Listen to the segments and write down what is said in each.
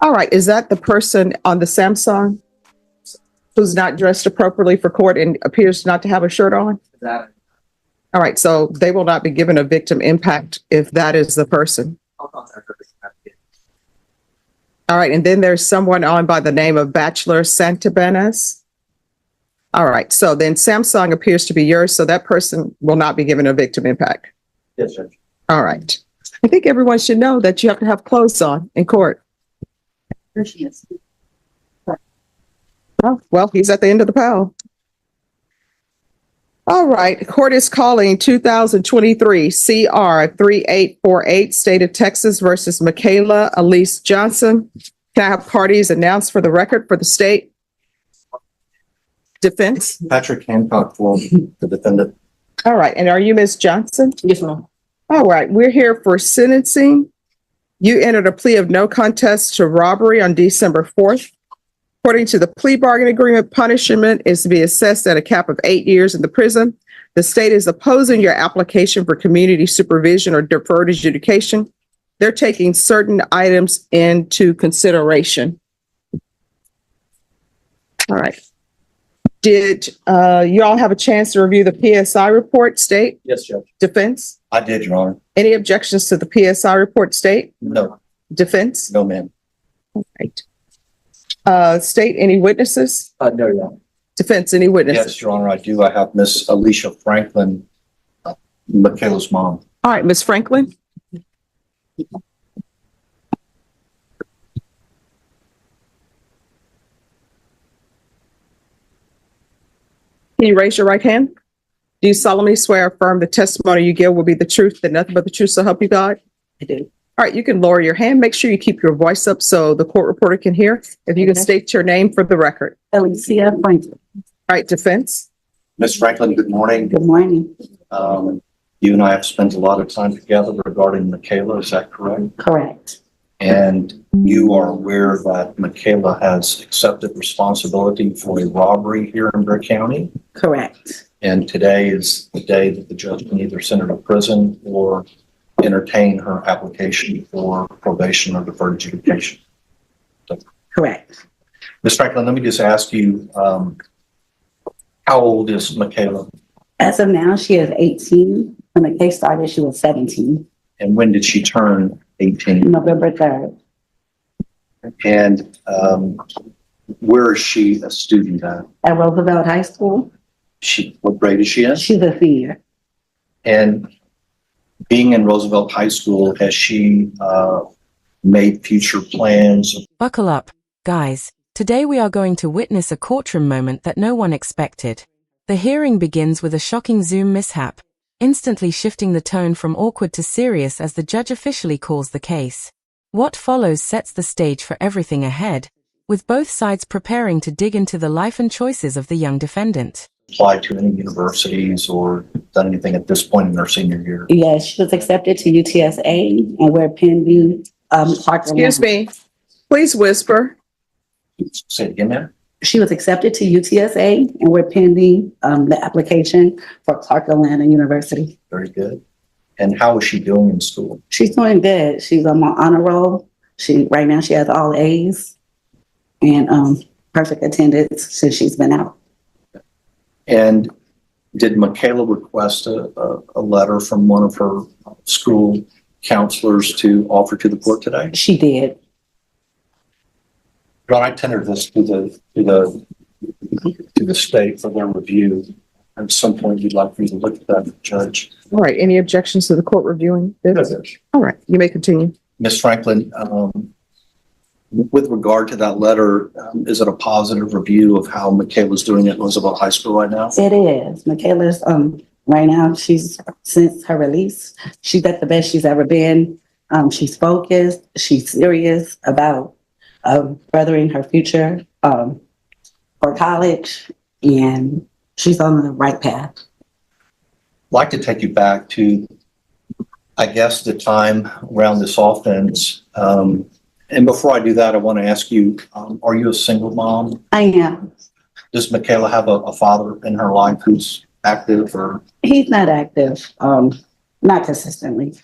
All right, is that the person on the Samsung who's not dressed appropriately for court and appears not to have a shirt on? That. All right, so they will not be given a victim impact if that is the person. All right, and then there's someone on by the name of Bachelor Santabenes. All right, so then Samsung appears to be yours, so that person will not be given a victim impact. Yes, Judge. All right. I think everyone should know that you have to have clothes on in court. There she is. Oh, well, he's at the end of the pile. All right, court is calling 2023 CR 3848, State of Texas versus Michaela Elise Johnson. Can I have parties announced for the record for the state? Defense? Patrick Hancock for the defendant. All right, and are you Ms. Johnson? Yes, ma'am. All right, we're here for sentencing. You entered a plea of no contest to robbery on December 4th. According to the plea bargain agreement, punishment is to be assessed at a cap of 8 years in the prison. The state is opposing your application for community supervision or deferred adjudication. They're taking certain items into consideration. All right. Did you all have a chance to review the PSI report, state? Yes, Judge. Defense? I did, Your Honor. Any objections to the PSI report, state? No. Defense? No, ma'am. All right. State, any witnesses? No, Your Honor. Defense, any witnesses? Yes, Your Honor, I do. I have Miss Alicia Franklin, Michaela's mom. All right, Ms. Franklin. Can you raise your right hand? Do you solemnly swear or affirm the testimony you give will be the truth, that nothing but the truth so help you God? I do. All right, you can lower your hand. Make sure you keep your voice up so the court reporter can hear. If you can state your name for the record. Alicia Franklin. All right, defense. Miss Franklin, good morning. Good morning. You and I have spent a lot of time together regarding Michaela, is that correct? Correct. And you are aware that Michaela has accepted responsibility for a robbery here in Bexar County. Correct. And today is the day that the judge can either send her to prison or entertain her application for probation or deferred adjudication. Correct. Ms. Franklin, let me just ask you, how old is Michaela? As of now, she is 18. When the case started, she was 17. And when did she turn 18? November 3rd. And where is she a student at? At Roosevelt High School. What grade is she in? She's a senior. And being in Roosevelt High School, has she made future plans? Buckle up, guys. Today we are going to witness a courtroom moment that no one expected. The hearing begins with a shocking Zoom mishap, instantly shifting the tone from awkward to serious as the judge officially calls the case. What follows sets the stage for everything ahead, with both sides preparing to dig into the life and choices of the young defendant. Applied to any universities or done anything at this point in her senior year? Yes, she was accepted to UTSA, and we're pending. Excuse me. Please whisper. Say it again, ma'am. She was accepted to UTSA, and we're pending the application for Clark Atlanta University. Very good. And how is she doing in school? She's doing good. She's on my honor roll. Right now she has all A's and perfect attendance since she's been out. And did Michaela request a letter from one of her school counselors to offer to the court today? She did. John, I tendered this to the state for their review. At some point, you'd like me to look at that, Judge. All right, any objections to the court reviewing this? No. All right, you may continue. Ms. Franklin, with regard to that letter, is it a positive review of how Michaela's doing at Roosevelt High School right now? It is. Michaela's right now, since her release, she's at the best she's ever been. She's focused, she's serious about furthering her future for college, and she's on the right path. I'd like to take you back to, I guess, the time around this offense. And before I do that, I want to ask you, are you a single mom? I am. Does Michaela have a father in her life who's active or? He's not active, not consistently.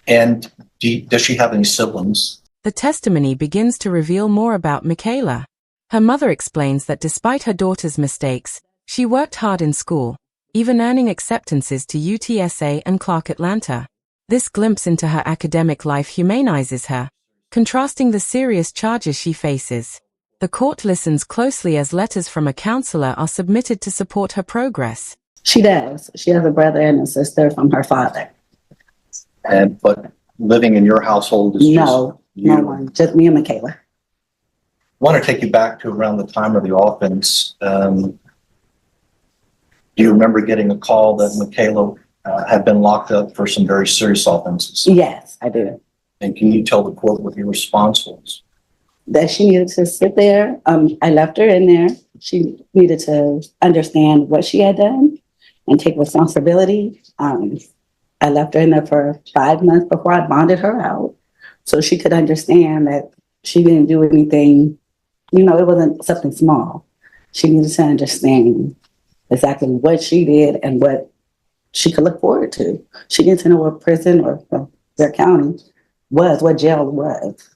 And does she have any siblings? The testimony begins to reveal more about Michaela. Her mother explains that despite her daughter's mistakes, she worked hard in school, even earning acceptances to UTSA and Clark Atlanta. This glimpse into her academic life humanizes her, contrasting the serious charges she faces. The court listens closely as letters from a counselor are submitted to support her progress. She does. She has a brother and a sister from her father. But living in your household is just No you. one, just me and Michaela. Want to take you back to around the time of the offense. Do you remember getting a call that Michaela had been locked up for some very serious offenses? Yes, I do. And can you tell the court what your response was? That she needed to sit there. I left her in there. She needed to understand what she had done and take responsibility. I left her in there for 5 months before I bonded her out, so she could understand that she didn't do anything. It wasn't something small. She needed to understand exactly what she did and what she could look forward to. She needed to know what prison or their county was, what jail was.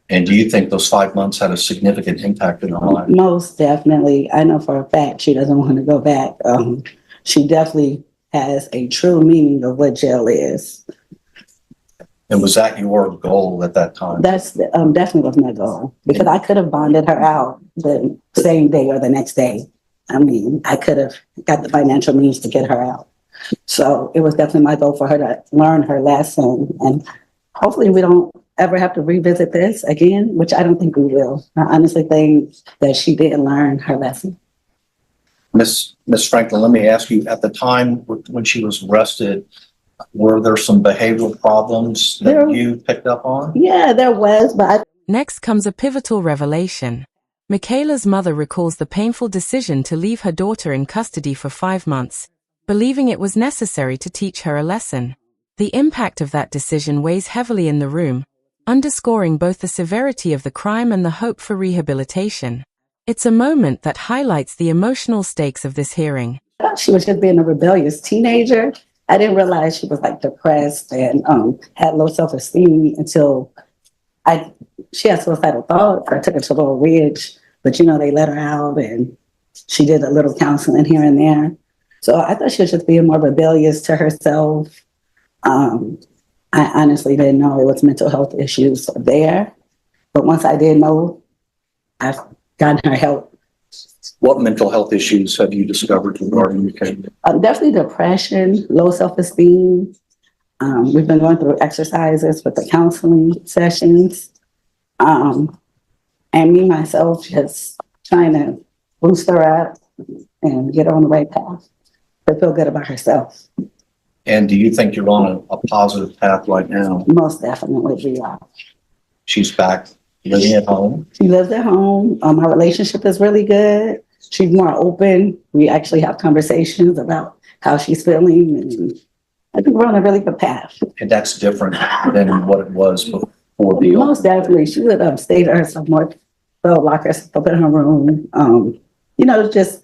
And do you think those 5 months had a significant impact in her life? Most definitely. I know for a fact she doesn't want to go back. She definitely has a true meaning of what jail is. And was that your goal at that time? That's definitely was my goal, because I could have bonded her out the same day or the next day. I could have got the financial means to get her out. So it was definitely my goal for her to learn her lesson. And hopefully we don't ever have to revisit this again, which I don't think we will. I honestly think that she did learn her lesson. Miss Franklin, let me ask you, at the time when she was arrested, were there some behavioral problems that you picked up on? Yeah, there was, but Next comes a pivotal revelation. Michaela's mother recalls the painful decision to leave her daughter in custody for 5 months, believing it was necessary to teach her a lesson. The impact of that decision weighs heavily in the room, underscoring both the severity of the crime and the hope for rehabilitation. It's a moment that highlights the emotional stakes of this hearing. I thought she was just being a rebellious teenager. I didn't realize she was depressed and had low self-esteem until she had suicidal thoughts. I took her to Little Ridge, but they let her out and she did a little counseling here and there. So I thought she was just being more rebellious to herself. I honestly didn't know it was mental health issues there. But once I did know, I've gotten her help. What mental health issues have you discovered regarding Michaela? Definitely depression, low self-esteem. We've been going through exercises with the counseling sessions. And me, myself, just trying to boost her up and get her on the right path to feel good about herself. And do you think you're on a positive path right now? Most definitely we are. She's back living at home. She lives at home. Our relationship is really good. She's more open. We actually have conversations about how she's feeling. And I think we're on a really good path. And that's different than what it was before the Most definitely. She would stay to herself more, lock herself up in her room. Just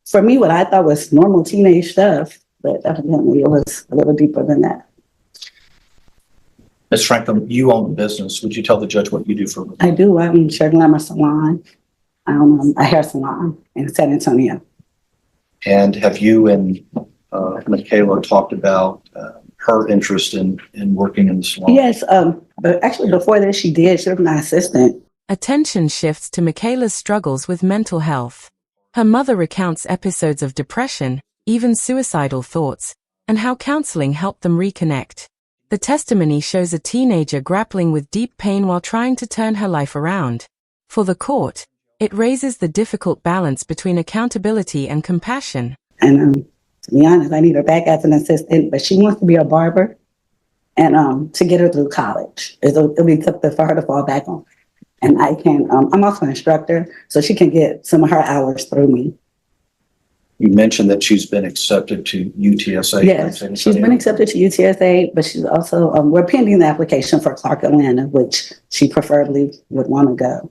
for me, what I thought was normal teenage stuff, but evidently it was a little deeper than that. Ms. Franklin, you own the business. Would you tell the judge what you do for a living? I do. I'm Shirt Glamour Salon, a hair salon in San Antonio. And have you and Michaela talked about her interest in working in the salon? Yes, but actually before this she did. She was my assistant. Attention shifts to Michaela's struggles with mental health. Her mother recounts episodes of depression, even suicidal thoughts, and how counseling helped them reconnect. The testimony shows a teenager grappling with deep pain while trying to turn her life around. For the court, it raises the difficult balance between accountability and compassion. And to be honest, I need her back as an assistant, but she wants to be a barber and to get her through college. It'll be something for her to fall back on. And I can, I'm also an instructor, so she can get some of her hours through me. You mentioned that she's been accepted to UTSA. Yes, she's been accepted to UTSA, but she's also, we're pending the application for Clark Atlanta, which she preferably would want to go.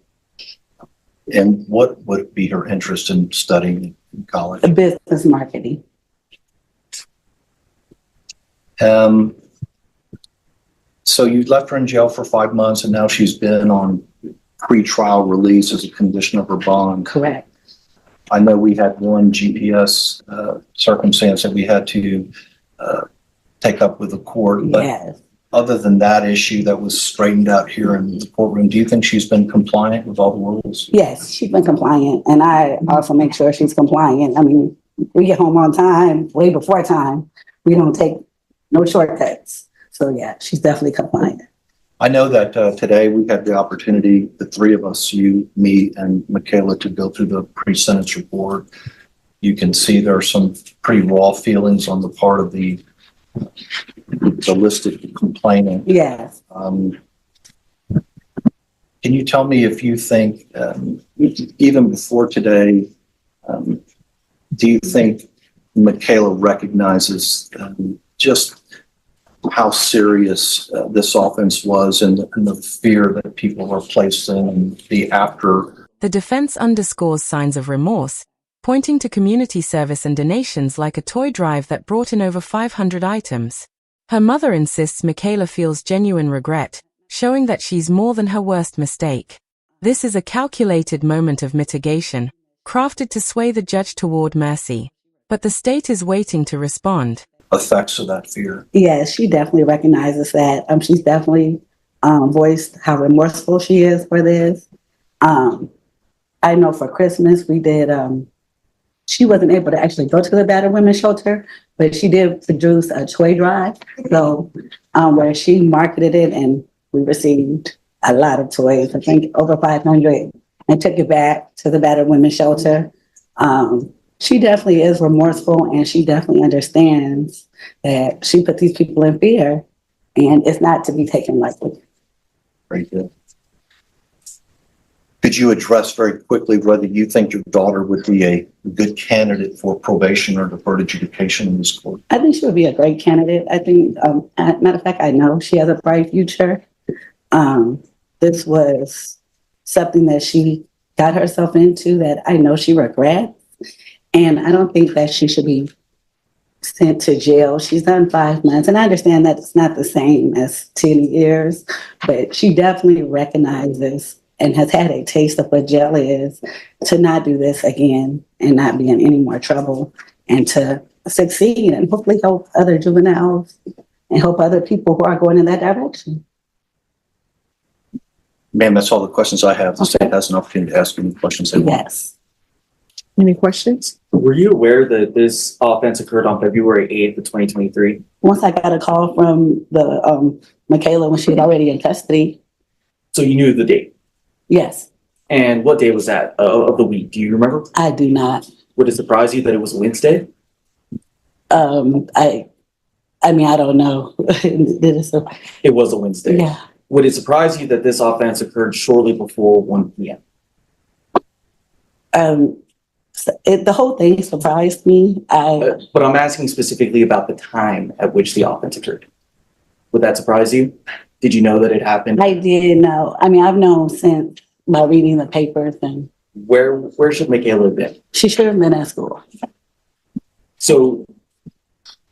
And what would be her interest in studying in college? Business marketing. So you left her in jail for 5 months and now she's been on pre-trial release as a condition of her bond. Correct. I know we had one GPS circumstance that we had to take up with the court, but Yes. other than that issue that was straightened out here in the courtroom, do you think she's been compliant with all the rules? Yes, she's been compliant, and I also make sure she's compliant. I mean, we get home on time, way before time. We don't take no shortcuts. So yeah, she's definitely compliant. I know that today we had the opportunity, the three of us, you, me, and Michaela, to go through the pre-sentence report. You can see there are some pretty raw feelings on the part of the listed complainant. Yes. Can you tell me if you think, even before today, do you think Michaela recognizes just how serious this offense was and the fear that people are placed in and the after? The defense underscores signs of remorse, pointing to community service and donations like a toy drive that brought in over 500 items. Her mother insists Michaela feels genuine regret, showing that she's more than her worst mistake. This is a calculated moment of mitigation, crafted to sway the judge toward mercy. But the state is waiting to respond. Effects of that fear. Yes, she definitely recognizes that. She's definitely voiced how remorseful she is for this. I know for Christmas we did, she wasn't able to actually go to the battered women's shelter, but she did produce a toy drive. So where she marketed it and we received a lot of toys, I think over 500, and took it back to the battered women's shelter. She definitely is remorseful, and she definitely understands that she put these people in fear, and it's not to be taken lightly. Very good. Could you address very quickly whether you think your daughter would be a good candidate for probation or deferred adjudication in this court? I think she would be a great candidate. I think, matter of fact, I know she has a bright future. This was something that she got herself into that I know she regrets. And I don't think that she should be sent to jail. She's done 5 months. And I understand that it's not the same as 10 years, but she definitely recognizes and has had a taste of what jail is to not do this again and not be in any more trouble and to succeed and hopefully help other juveniles and help other people who are going in that direction. Ma'am, that's all the questions I have. The state has an opportunity to ask any questions they want. Yes. Any questions? Were you aware that this offense occurred on February 8th of 2023? Once I got a call from the Michaela when she was already in custody. So you knew the date. Yes, And what day was that of the week? Do you remember? I do not. Would it surprise you that it was Wednesday? I mean, I don't know. It was a Wednesday. Yeah. Would it surprise you that this offense occurred shortly before 1 p.m.? The whole thing surprised me. But I'm asking specifically about the time at which the offense occurred. Would that surprise you? Did you know that it happened? I did know. I mean, I've known since by reading the papers, and Where should Michaela have been? she should have been at school. So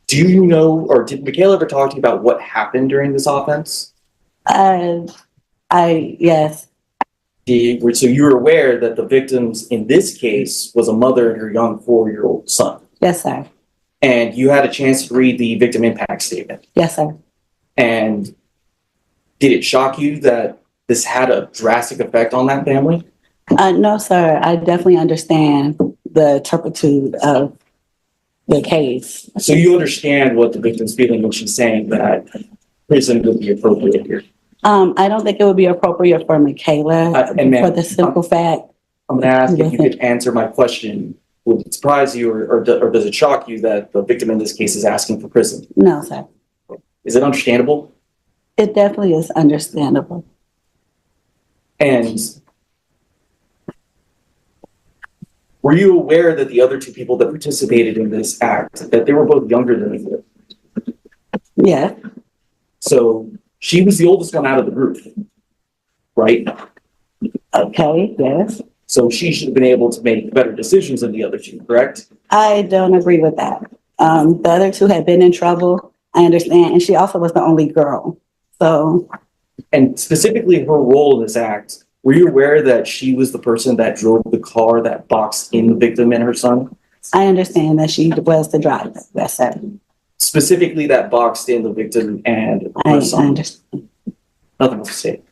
do you know, or did Michaela ever talk to you about what happened during this offense? Yes, So you were aware that the victims in this case was a mother and her young 4-year-old son. yes, sir. And you had a chance to read the victim impact statement. Yes, sir. And did it shock you that this had a drastic effect on that family? No, sir. I definitely understand the turpitude of the case. So you understand what the victim's feeling when she's saying that prison would be appropriate here. I don't think it would be appropriate for Michaela And ma'am, for the simple fact. I'm going to ask if you could answer my question. Would it surprise you or does it shock you that the victim in this case is asking for prison? No, sir. Is it understandable? It definitely is understandable. And were you aware that the other two people that participated in this act, that they were both younger than you? Yeah. So she was the oldest one out of the group, right? Okay. Yes. So she should have been able to make better decisions than the other two, correct? I don't agree with that. The other two had been in trouble. I understand. And she also was the only girl. So And specifically her role in this act, were you aware that she was the person that drove the car that boxed in the victim and her son? I understand that she was the driver. Yes, sir. Specifically that boxed in the victim and I her son? understand. Nothing else to say.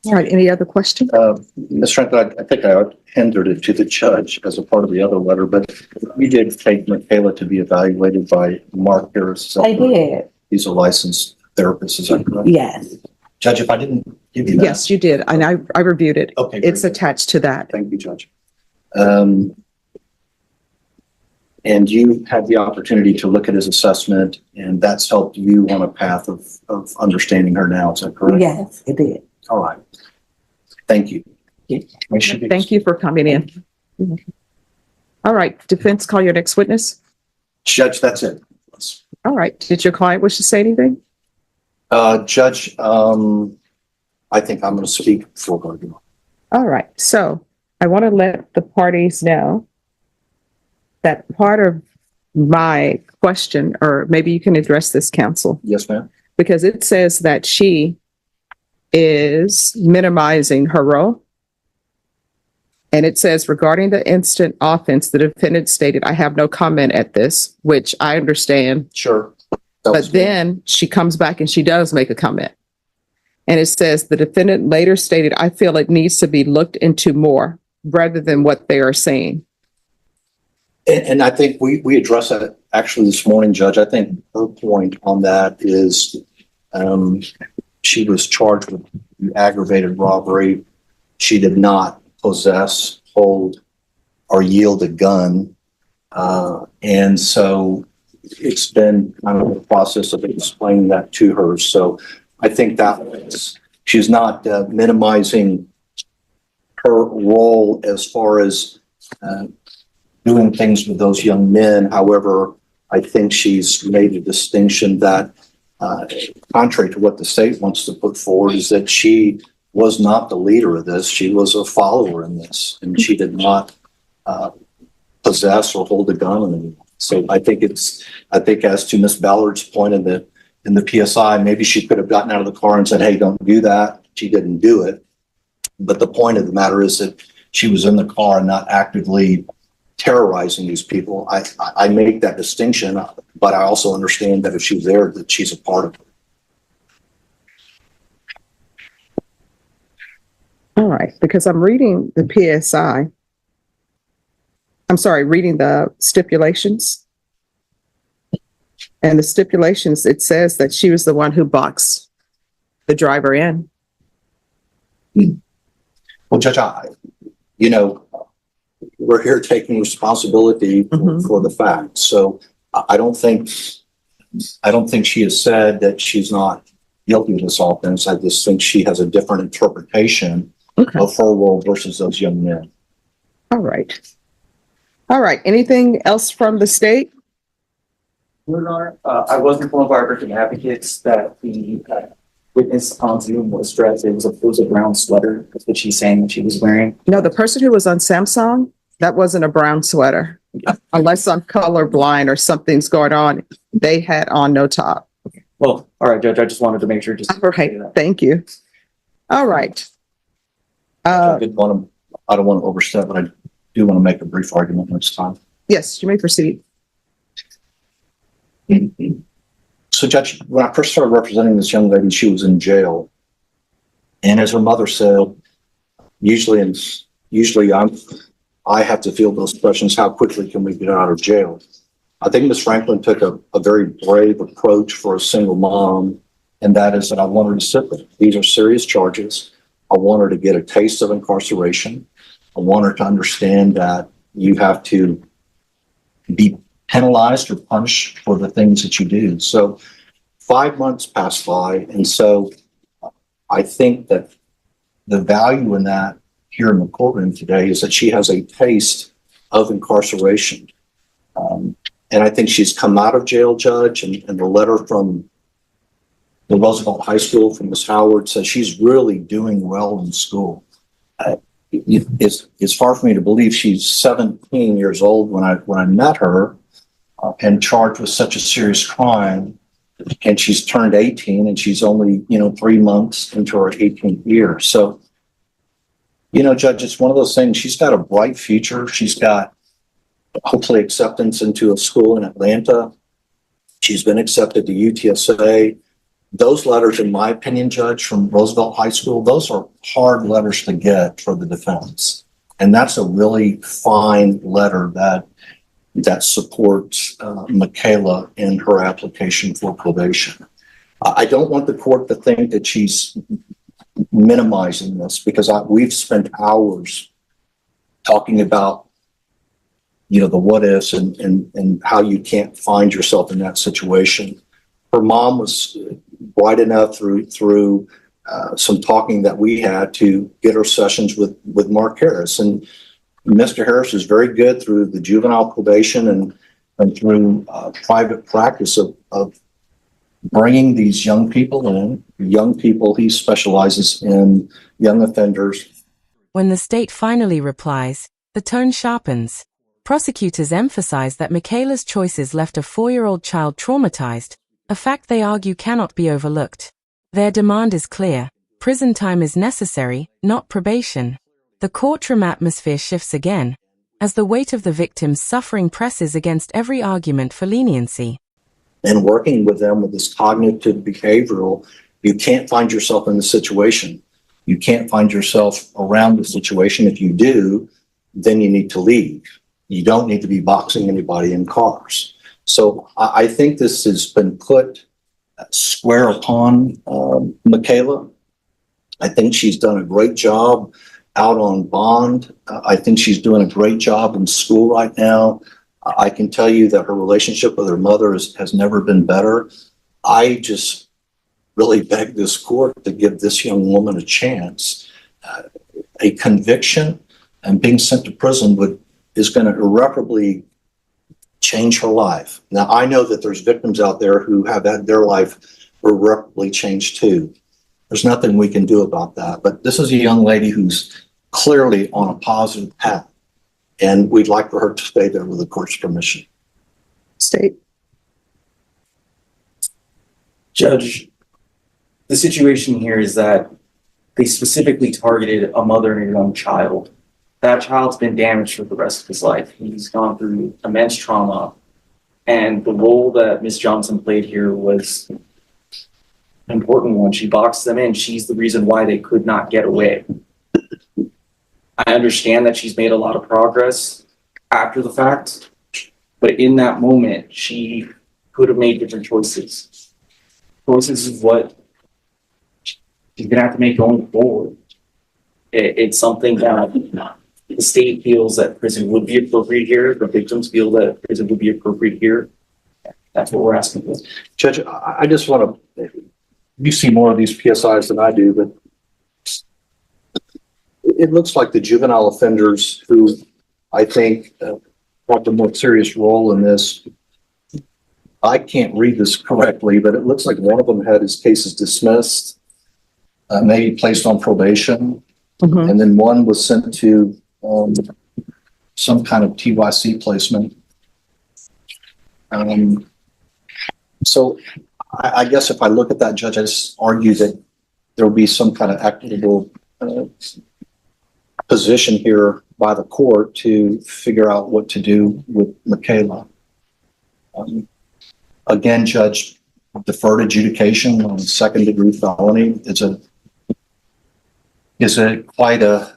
All right, any other questions? Ms. Franklin, I think I tendered it to the judge as a part of the other letter, but you did take Michaela to be evaluated by Mark Harris. I did. He's a licensed therapist, is that correct? Yes. Judge, if I didn't give you that. Yes, you did, and I reviewed it. Okay. very It's good. attached to that. Thank you, Judge. And you had the opportunity to look at his assessment, and that's helped you on a path of understanding her now, is that correct? Yes, it did. All right. Thank you. Thank you for coming in. All right, defense, call your next witness. Judge, that's it. All right, did your client wish to say anything? Judge, I think I'm going to speak for her. All right, so I want to let the parties know that part of my question, or maybe you can address this, counsel, Yes, ma'am. because it says that she is minimizing her role. And it says regarding the instant offense, the defendant stated, I have no comment at this, which I understand. Sure. That was But good. then she comes back and she does make a comment. And it says the defendant later stated, I feel it needs to be looked into more rather than what they are saying. And I think we addressed that actually this morning, Judge. I think her point on that is she was charged with aggravated robbery. She did not possess, hold, or yield a gun. And so it's been kind of a process of explaining that to her. So I think that she's not minimizing her role as far as doing things with those young men. However, I think she's made a distinction that, contrary to what the state wants to put forward, is that she was not the leader of this. She was a follower in this, and she did not possess or hold a gun on anyone. So I think as to Ms. Ballard's point in the PSI, maybe she could have gotten out of the car and said, hey, don't do that. She didn't do it. But the point of the matter is that she was in the car and not actively terrorizing these people. I make that distinction, but I also understand that if she's there, that she's a part of it. All right, because I'm reading the PSI. I'm sorry, reading the stipulations. And the stipulations, it says that she was the one who boxed the driver in. Well, Judge, we're here taking responsibility for the facts. So I don't think she has said that she's not guilty of this offense. I just think she has a different interpretation of her role versus those young men. All right. All right. Anything else from the state? Your Honor, I was informed by our victim advocates that the witness on Zoom was dressed. It was a brown sweater. That's what she's saying that she was wearing. No, the person who was on Samsung, that wasn't a brown sweater. Unless I'm colorblind or something's going on, they had on no top. Well, all right, Judge, I just wanted to make sure. All right. Thank you. All right. I don't want to overstep, but I do want to make a brief argument next time. Yes, you may proceed. So, Judge, when I first started representing this young lady, she was in jail. And as her mother said, usually I have to field those questions, how quickly can we get out of jail? I think Ms. Franklin took a very brave approach for a single mom, and that is that I want her to sit there. These are serious charges. I want her to get a taste of incarceration. I want her to understand that you have to be penalized or punished for the things that you do. So 5 months passed by, and so I think that the value in that here in the courtroom today is that she has a taste of incarceration. And I think she's come out of jail, Judge, and the letter from the Roosevelt High School from Ms. Howard says she's really doing well in school. It's far for me to believe she's 17 years old when I met her and charged with such a serious crime. and she's turned 18 and she's only, 3 months into her 18th year. So, Judge, it's one of those things. She's got a bright future. She's got hopefully acceptance into a school in Atlanta. She's been accepted to UTSA. Those letters, in my opinion, Judge, from Roosevelt High School, those are hard letters to get for the defense. And that's a really fine letter that supports Michaela in her application for probation. I don't want the court to think that she's minimizing this, because we've spent hours talking about, the what ifs and how you can't find yourself in that situation. Her mom was bright enough through some talking that we had to get her sessions with Mark Harris. And Mr. Harris is very good through the juvenile probation and through private practice of bringing these young people in. Young people, he specializes in young offenders. When the state finally replies, the tone sharpens. Prosecutors emphasize that Michaela's choices left a 4-year-old child traumatized, a fact they argue cannot be overlooked. Their demand is clear. Prison time is necessary, not probation. The courtroom atmosphere shifts again, as the weight of the victim's suffering presses against every argument for leniency. And working with them with this cognitive behavioral, you can't find yourself in the situation. You can't find yourself around the situation. If you do, then you need to leave. You don't need to be boxing anybody in cars. So I think this has been put square upon Michaela. I think she's done a great job out on bond. I think she's doing a great job in school right now. I can tell you that her relationship with her mother has never been better. I just really beg this court to give this young woman a chance. A conviction and being sent to prison is going to irreparably change her life. Now, I know that there's victims out there who have had their life irreparably changed too. There's nothing we can do about that. But this is a young lady who's clearly on a positive path, and we'd like for her to stay there with the court's permission. State. Judge, the situation here is that they specifically targeted a mother and a young child. That child's been damaged for the rest of his life. He's gone through immense trauma. And the role that Ms. Johnson played here was an important one. She boxed them in. She's the reason why they could not get away. I understand that she's made a lot of progress after the fact, but in that moment, she could have made different choices. Choices is what she's going to have to make going forward. It's something that the state feels that prison would be appropriate here. The victims feel that prison would be appropriate here. That's what we're asking for. Judge, I just want to, you see more of these PSIs than I do, but it looks like the juvenile offenders who I think have a more serious role in this. I can't read this correctly, but it looks like one of them had his cases dismissed, maybe placed on probation, and then one was sent to some kind of TYC placement. So I guess if I look at that, Judge, I just argue that there will be some kind of equitable position here by the court to figure out what to do with Michaela. Again, Judge, deferred adjudication on second-degree felony is quite a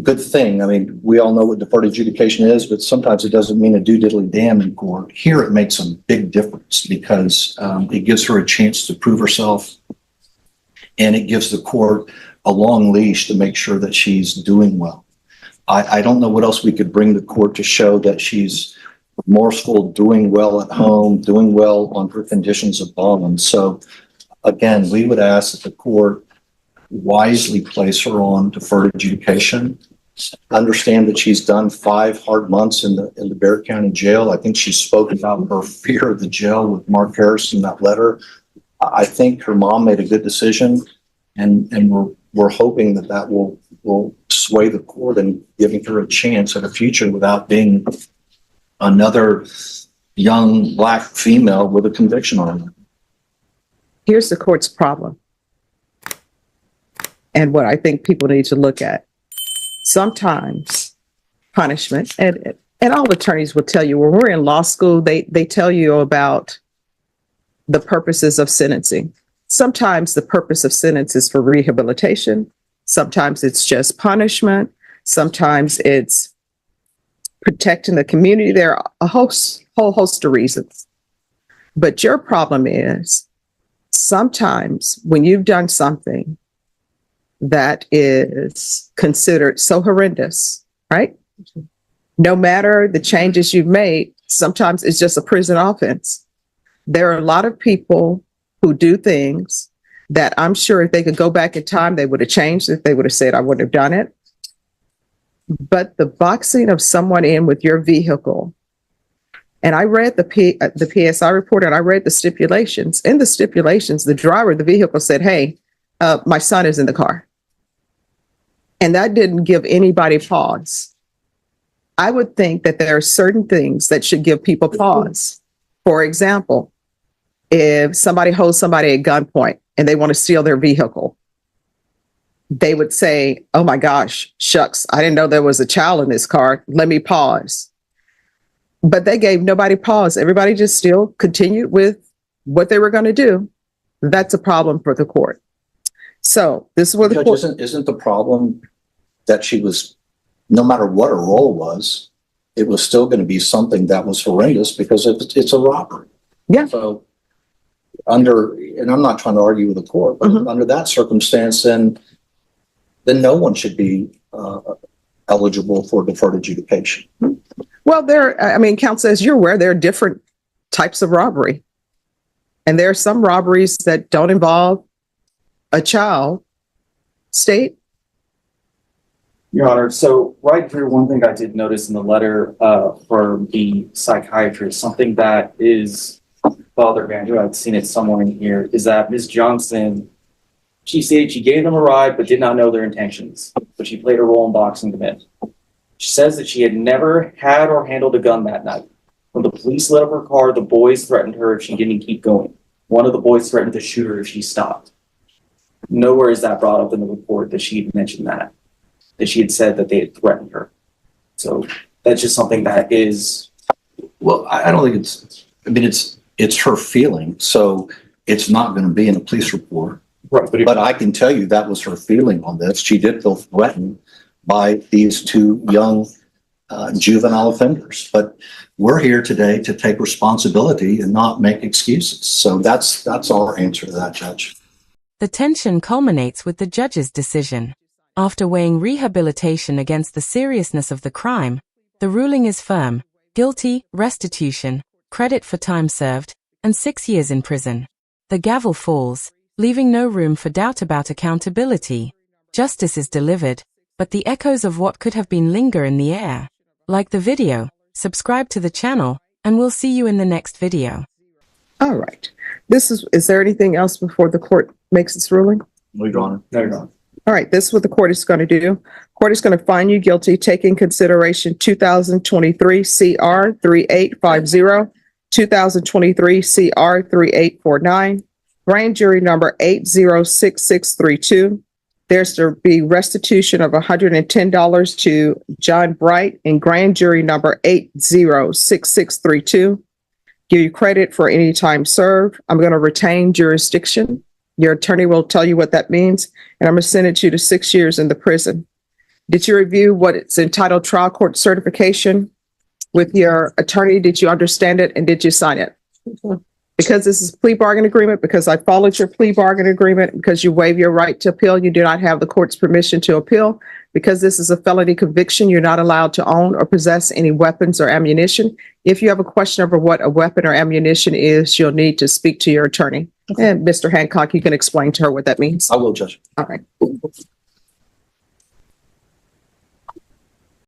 good thing. I mean, we all know what deferred adjudication is, but sometimes it doesn't mean a do diddly damn in court. Here, it makes a big difference because it gives her a chance to prove herself, and it gives the court a long leash to make sure that she's doing well. I don't know what else we could bring the court to show that she's remorseful, doing well at home, doing well on her conditions of bond. So again, we would ask that the court wisely place her on deferred adjudication. Understand that she's done 5 hard months in the Barrett County Jail. I think she spoke about her fear of the jail with Mark Harris in that letter. I think her mom made a good decision, and we're hoping that will sway the court in giving her a chance at a future without being another young black female with a conviction on her. Here's the court's problem. And what I think people need to look at. Sometimes punishment, and all attorneys will tell you when we're in law school, they tell you about the purposes of sentencing. Sometimes the purpose of sentence is for rehabilitation. Sometimes it's just punishment. Sometimes it's protecting the community. There are a whole host of reasons. But your problem is sometimes when you've done something that is considered so horrendous, right? No matter the changes you've made, sometimes it's just a prison offense. There are a lot of people who do things that I'm sure if they could go back in time, they would have changed it. They would have said, I wouldn't have done it. But the boxing of someone in with your vehicle, and I read the PSI report and I read the stipulations. In the stipulations, the driver of the vehicle said, hey, my son is in the car. And that didn't give anybody pause. I would think that there are certain things that should give people pause. For example, if somebody holds somebody at gunpoint and they want to steal their vehicle, they would say, oh my gosh, shucks, I didn't know there was a child in this car. Let me pause. But they gave nobody pause. Everybody just still continued with what they were going to do. That's a problem for the court. So this is where the Judge, court... isn't the problem that she was, no matter what her role was, it was still going to be something that was horrendous because it's a robbery. Yeah. So and I'm not trying to argue with the court, but under that circumstance, then no one should be eligible for deferred adjudication. Well, counsel, as you're aware, there are different types of robbery. And there are some robberies that don't involve a child. State? Your Honor, so right through one thing I did notice in the letter for the psychiatrist, something that is bothering me, I know I've seen it somewhere in here, is that Ms. Johnson, she said she gave them a ride but did not know their intentions, but she played a role in boxing them in. She says that she had never had or handled a gun that night. When the police lit up her car, the boys threatened her if she didn't keep going. One of the boys threatened to shoot her if she stopped. Nowhere is that brought up in the report that she had mentioned that she had said that they had threatened her. So that's just something that is... Well, I don't think it's her feeling, so it's not going to be in a police report. Right, but I can tell you that was her feeling on this. She did feel threatened by these two young juvenile offenders. But we're here today to take responsibility and not make excuses. So that's our answer to that, Judge. The tension culminates with the judge's decision. After weighing rehabilitation against the seriousness of the crime, the ruling is firm: guilty, restitution, credit for time served, and 6 years in prison. The gavel falls, leaving no room for doubt about accountability. Justice is delivered, but the echoes of what could have been linger in the air. Like the video, subscribe to the channel, and we'll see you in the next video. All right. Is there anything else before the court makes its ruling? No, Your Honor. No, Your Honor. All right, this is what the court is going to do. Court is going to find you guilty, taking consideration 2023 CR 3850, 2023 CR 3849, grand jury number 806632. There's to be restitution of $110 to John Bright in grand jury number 806632. Give you credit for any time served. I'm going to retain jurisdiction. Your attorney will tell you what that means, and I'm going to sentence you to 6 years in the prison. Did you review what it's entitled trial court certification with your attorney? Did you understand it, and did you sign it? Because this is a plea bargain agreement, because I followed your plea bargain agreement, because you waive your right to appeal, you do not have the court's permission to appeal. Because this is a felony conviction, you're not allowed to own or possess any weapons or ammunition. If you have a question over what a weapon or ammunition is, you'll need to speak to your attorney. And Mr. Hancock, you can explain to her what that means. I will, Judge. All right.